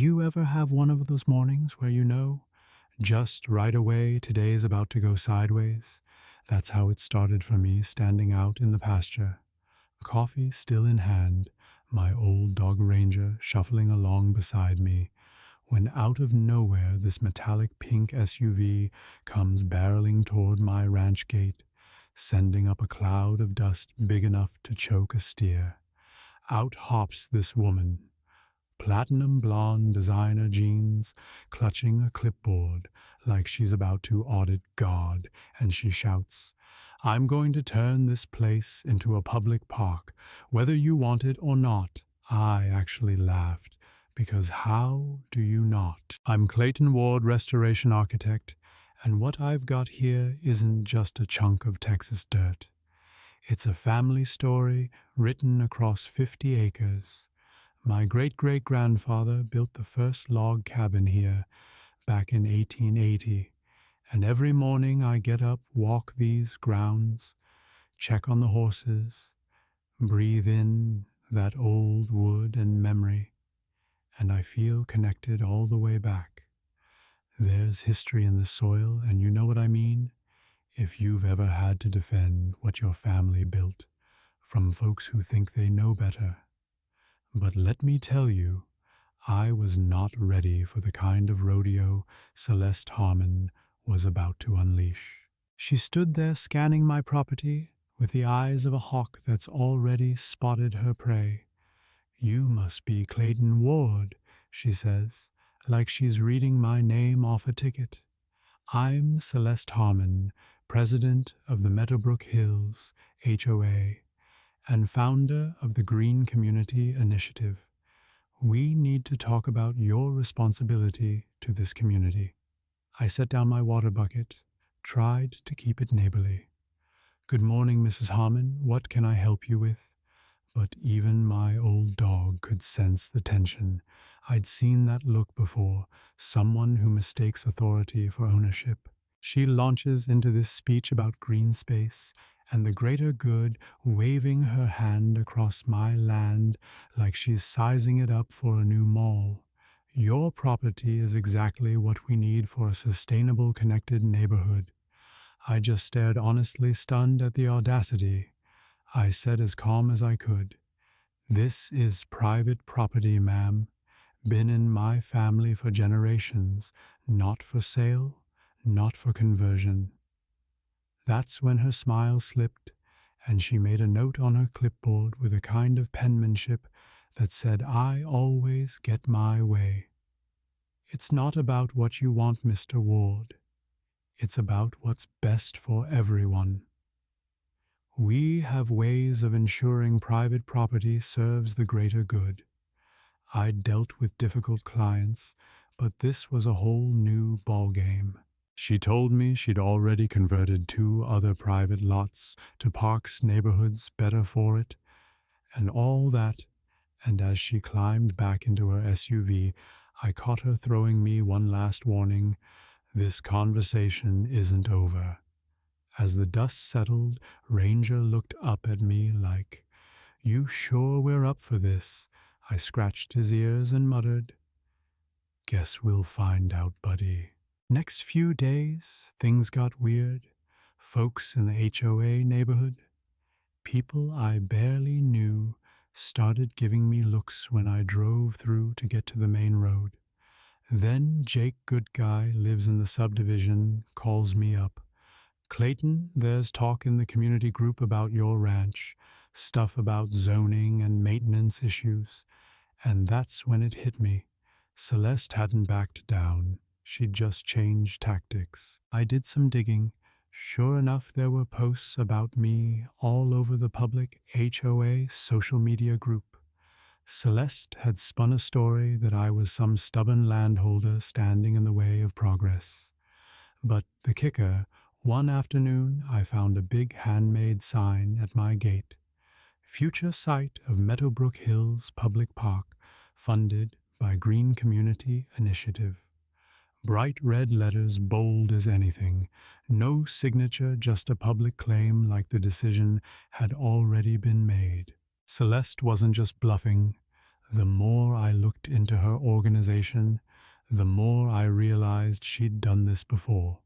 You ever have one of those mornings where you know, just right away, today's about to go sideways? That's how it started for me, standing out in the pasture, coffee still in hand, my old dog Ranger shuffling along beside me, when out of nowhere this metallic pink SUV comes barreling toward my ranch gate, sending up a cloud of dust big enough to choke a steer. Out hops this woman, platinum blonde designer jeans, clutching a clipboard like she's about to audit God, and she shouts, "I'm going to turn this place into a public park, whether you want it or not." I actually laughed, because how do you not? I'm Clayton Ward, restoration architect, and what I've got here isn't just a chunk of Texas dirt. It's a family story written across 50 acres. My great-great-grandfather built the first log cabin here back in 1880, and every morning I get up, walk these grounds, check on the horses, breathe in that old wood and memory, and I feel connected all the way back. There's history in the soil, and you know what I mean? If you've ever had to defend what your family built from folks who think they know better. But let me tell you, I was not ready for the kind of rodeo Celeste Harmon was about to unleash. She stood there scanning my property with the eyes of a hawk that's already spotted her prey. "You must be Clayton Ward," she says, like she's reading my name off a ticket. "I'm Celeste Harmon, president of the Meadowbrook Hills HOA and founder of the Green Community Initiative. We need to talk about your responsibility to this community." I set down my water bucket, tried to keep it neighborly. "Good morning, Mrs. Harmon. What can I help you with?" But even my old dog could sense the tension. I'd seen that look before, someone who mistakes authority for ownership. She launches into this speech about green space and the greater good, waving her hand across my land like she's sizing it up for a new mall. "Your property is exactly what we need for a sustainable, connected neighborhood." I just stared, honestly stunned at the audacity. I said as calm as I could, "This is private property, ma'am. Been in my family for generations, not for sale, not for conversion." That's when her smile slipped, and she made a note on her clipboard with a kind of penmanship that said, "I always get my way." It's not about what you want, Mr. Ward. It's about what's best for everyone. We have ways of ensuring private property serves the greater good. I'd dealt with difficult clients, but this was a whole new ballgame. She told me she'd already converted 2 other private lots to parks neighborhoods better for it, and all that, and as she climbed back into her SUV, I caught her throwing me one last warning: "This conversation isn't over." As the dust settled, Ranger looked up at me like, "You sure we're up for this?" I scratched his ears and muttered, "Guess we'll find out, buddy." Next few days, things got weird. Folks in the HOA neighborhood, people I barely knew, started giving me looks when I drove through to get to the main road. Then Jake Goodguy lives in the subdivision, calls me up. "Clayton, there's talk in the community group about your ranch, stuff about zoning and maintenance issues." And that's when it hit me. Celeste hadn't backed down. She'd just changed tactics. I did some digging. Sure enough, there were posts about me all over the public HOA social media group. Celeste had spun a story that I was some stubborn landholder standing in the way of progress. But the kicker, one afternoon I found a big handmade sign at my gate. "Future site of Meadowbrook Hills Public Park, funded by Green Community Initiative." Bright red letters, bold as anything. No signature, just a public claim like the decision had already been made. Celeste wasn't just bluffing. The more I looked into her organization, the more I realized she'd done this before.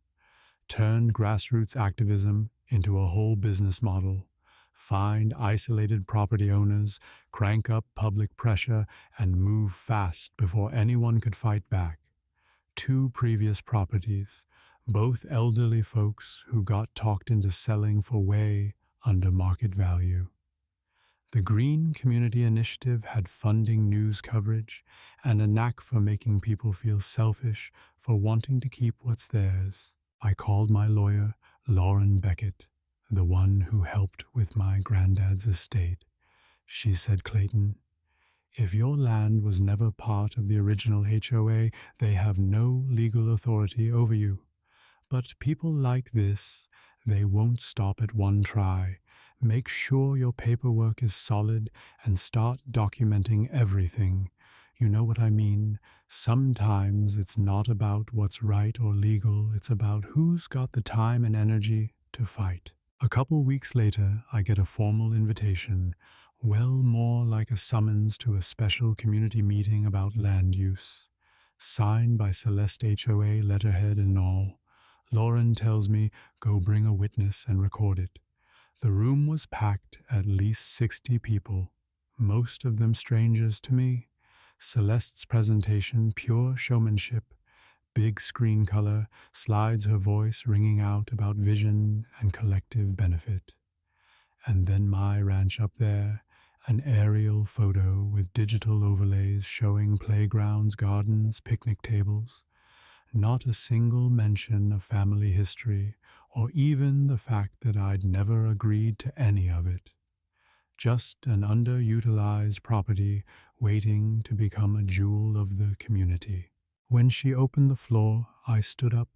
Turned grassroots activism into a whole business model, find isolated property owners, crank up public pressure, and move fast before anyone could fight back. Two previous properties, both elderly folks who got talked into selling for way under market value. The Green Community Initiative had funding, news coverage, and a knack for making people feel selfish for wanting to keep what's theirs. I called my lawyer, Lauren Beckett, the one who helped with my granddad's estate. She said, "Clayton, if your land was never part of the original HOA, they have no legal authority over you. But people like this, they won't stop at one try. Make sure your paperwork is solid and start documenting everything. You know what I mean? Sometimes it's not about what's right or legal, it's about who's got the time and energy to fight." A couple weeks later, I get a formal invitation, well more like a summons to a special community meeting about land use. Signed by Celeste HOA, letterhead and all. Lauren tells me, go bring a witness and record it. The room was packed, at least 60 people, most of them strangers to me. Celeste's presentation, pure showmanship, big screen color, slides her voice ringing out about vision and collective benefit. And then my ranch up there, an aerial photo with digital overlays showing playgrounds, gardens, picnic tables. Not a single mention of family history, or even the fact that I'd never agreed to any of it. Just an underutilized property waiting to become a jewel of the community. When she opened the floor, I stood up,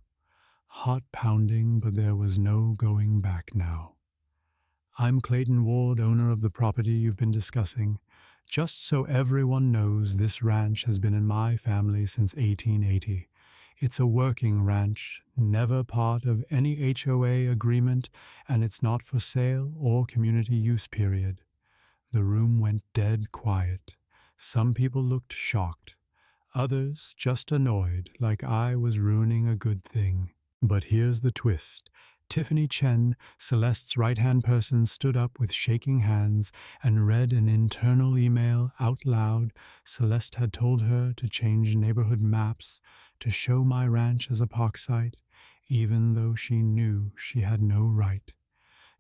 heart pounding, but there was no going back now. "I'm Clayton Ward, owner of the property you've been discussing. Just so everyone knows, this ranch has been in my family since 1880. It's a working ranch, never part of any HOA agreement, and it's not for sale or community use, period." The room went dead quiet. Some people looked shocked. Others just annoyed, like I was ruining a good thing. But here's the twist. Tiffany Chen, Celeste's right-hand person, stood up with shaking hands and read an internal email out loud. Celeste had told her to change neighborhood maps to show my ranch as a park site, even though she knew she had no right.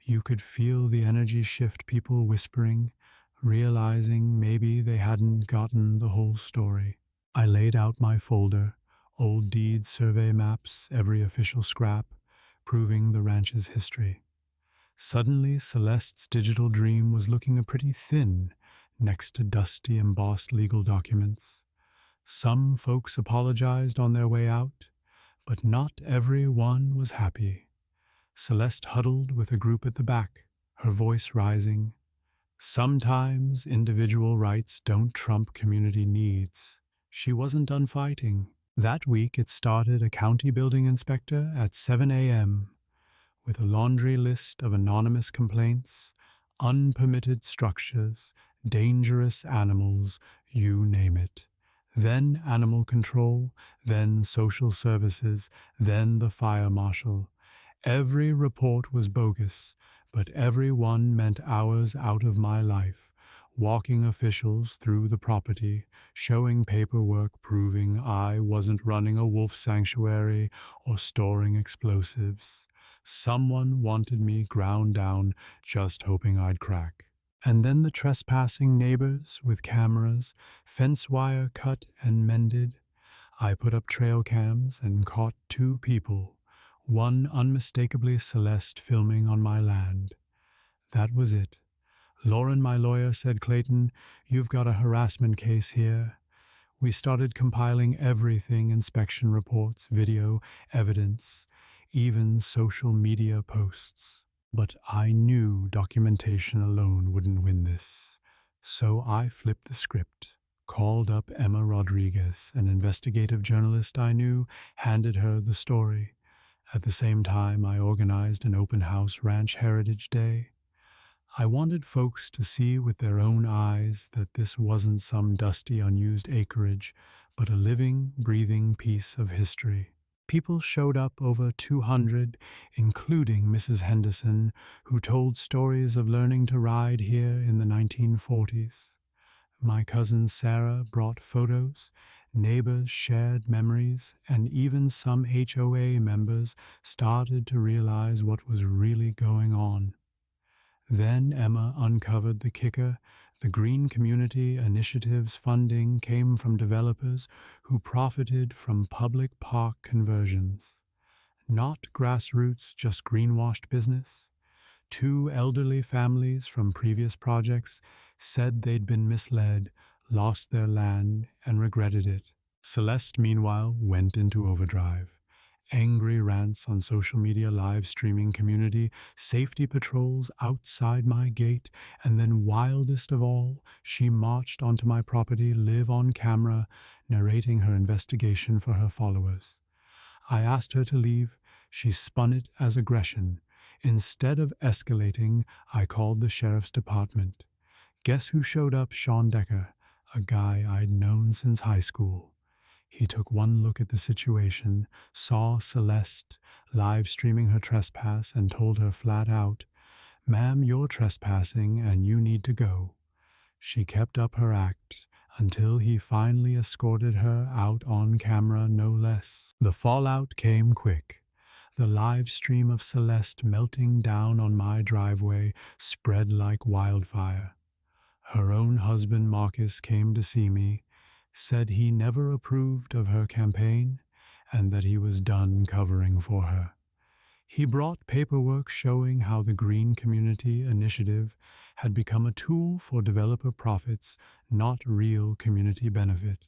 You could feel the energy shift, people whispering, realizing maybe they hadn't gotten the whole story. I laid out my folder, old deeds, survey maps, every official scrap, proving the ranch's history. Suddenly, Celeste's digital dream was looking pretty thin next to dusty, embossed legal documents. Some folks apologized on their way out, but not everyone was happy. Celeste huddled with a group at the back, her voice rising. Sometimes individual rights don't trump community needs. She wasn't done fighting. That week, it started a county building inspector at 7 a.m. with a laundry list of anonymous complaints, unpermitted structures, dangerous animals, you name it. Then animal control, then social services, then the fire marshal. Every report was bogus, but every one meant hours out of my life, walking officials through the property, showing paperwork proving I wasn't running a wolf sanctuary or storing explosives. Someone wanted me ground down, just hoping I'd crack. And then the trespassing neighbors with cameras, fence wire cut and mended. I put up trail cams and caught two people, one unmistakably Celeste filming on my land. That was it. Lauren, my lawyer, said, "Clayton, you've got a harassment case here." We started compiling everything, inspection reports, video, evidence, even social media posts. But I knew documentation alone wouldn't win this. So I flipped the script, called up Emma Rodriguez, an investigative journalist I knew, handed her the story. At the same time, I organized an open house ranch heritage day. I wanted folks to see with their own eyes that this wasn't some dusty, unused acreage, but a living, breathing piece of history. People showed up over 200, including Mrs. Henderson, who told stories of learning to ride here in the 1940s. My cousin Sarah brought photos, neighbors shared memories, and even some HOA members started to realize what was really going on. Then Emma uncovered the kicker. The Green Community Initiative's funding came from developers who profited from public park conversions. Not grassroots, just greenwashed business. Two elderly families from previous projects said they'd been misled, lost their land, and regretted it. Celeste, meanwhile, went into overdrive. Angry rants on social media, live streaming community, safety patrols outside my gate, and then wildest of all, she marched onto my property, live on camera, narrating her investigation for her followers. I asked her to leave. She spun it as aggression. Instead of escalating, I called the sheriff's department. Guess who showed up? Sean Decker, a guy I'd known since high school. He took one look at the situation, saw Celeste live streaming her trespass, and told her flat out, "Ma'am, you're trespassing and you need to go." She kept up her act until he finally escorted her out on camera, no less. The fallout came quick. The live stream of Celeste melting down on my driveway spread like wildfire. Her own husband, Marcus, came to see me, said he never approved of her campaign and that he was done covering for her. He brought paperwork showing how the Green Community Initiative had become a tool for developer profits, not real community benefit.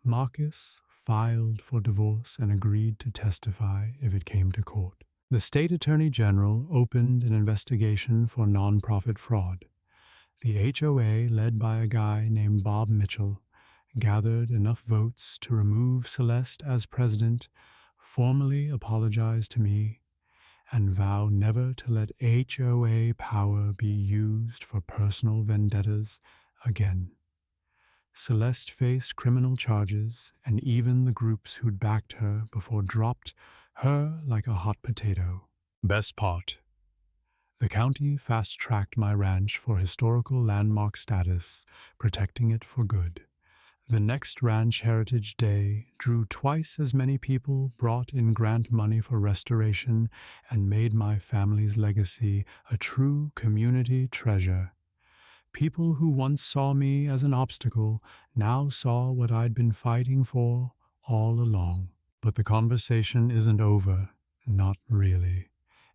Marcus filed for divorce and agreed to testify if it came to court. The state attorney general opened an investigation for nonprofit fraud. The HOA, led by a guy named Bob Mitchell, gathered enough votes to remove Celeste as president, formally apologize to me, and vow never to let HOA power be used for personal vendettas again. Celeste faced criminal charges, and even the groups who'd backed her before dropped her like a hot potato. Best part: the county fast-tracked my ranch for historical landmark status, protecting it for good. The next Ranch Heritage Day drew twice as many people, brought in grant money for restoration, and made my family's legacy a true community treasure. People who once saw me as an obstacle now saw what I'd been fighting for all along. But the conversation isn't over. Not really.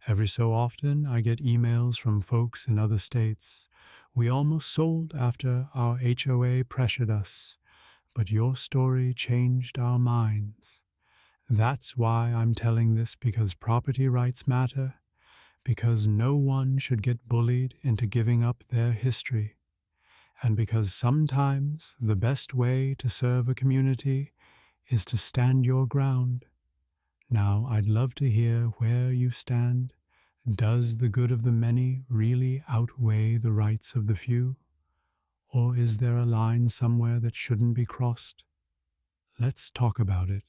Every so often, I get emails from folks in other states. "We almost sold after our HOA pressured us, but your story changed our minds." That's why I'm telling this, because property rights matter, because no one should get bullied into giving up their history, and because sometimes the best way to serve a community is to stand your ground. Now, I'd love to hear where you stand. Does the good of the many really outweigh the rights of the few? Or is there a line somewhere that shouldn't be crossed? Let's talk about it.